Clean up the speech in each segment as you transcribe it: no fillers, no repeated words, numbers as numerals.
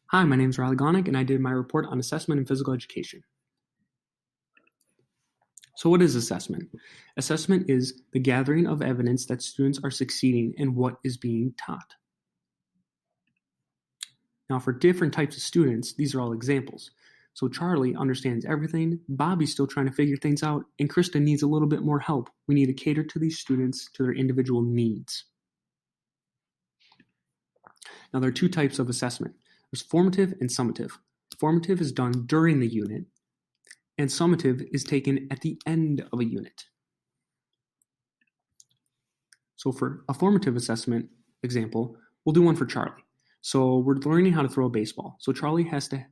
Hi, my name is Riley Gonick, and I did my report on assessment in physical education. So what is assessment? Assessment is the gathering of evidence that students are succeeding in what is being taught. Now, for different types of students, these are all examples. So Charlie understands everything, Bobby's still trying to figure things out, and Krista needs a little bit more help. We need to cater to these students to their individual needs. Now, there are two types of assessment. There's formative and summative. Formative is done during the unit, and summative is taken at the end of a unit. So for a formative assessment example, we'll do one for Charlie. So we're learning how to throw a baseball. So Charlie has to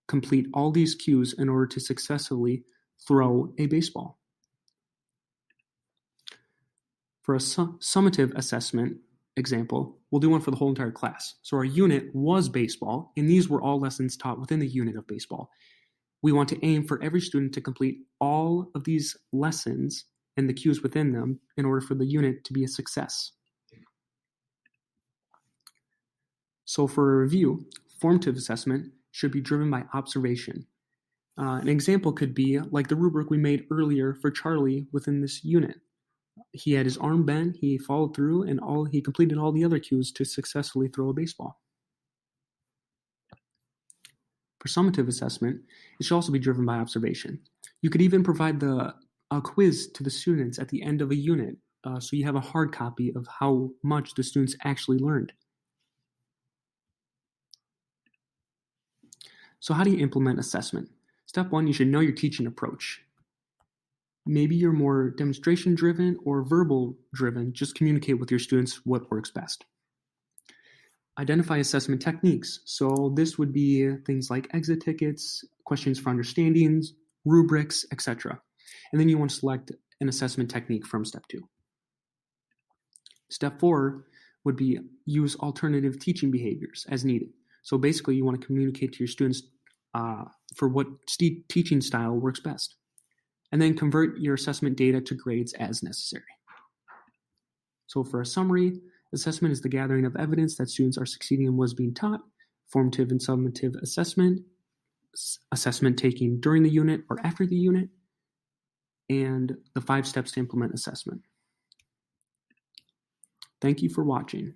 complete all these cues in order to successfully throw a baseball. For a summative assessment example, we'll do one for the whole entire class. So our unit was baseball, and these were all lessons taught within the unit of baseball. We want to aim for every student to complete all of these lessons and the cues within them in order for the unit to be a success. So for a review, formative assessment should be driven by observation. An example could be like the rubric we made earlier for Charlie within this unit. He had his arm bent, he followed through, and he completed all the other cues to successfully throw a baseball. For summative assessment, it should also be driven by observation. You could even provide a quiz to the students at the end of a unit, so you have a hard copy of how much the students actually learned. So how do you implement assessment? Step one, you should know your teaching approach. Maybe you're more demonstration driven or verbal driven. Just communicate with your students what works best. Identify assessment techniques. So this would be things like exit tickets, questions for understandings, rubrics, etc. And then you want to select an assessment technique from step 2. Step 4 would be use alternative teaching behaviors as needed. So basically you want to communicate to your students for what teaching style works best. And then convert your assessment data to grades as necessary. So for a summary, assessment is the gathering of evidence that students are succeeding in what is being taught. Formative and summative assessment taken during the unit or after the unit, and the 5 steps to implement assessment. Thank you for watching.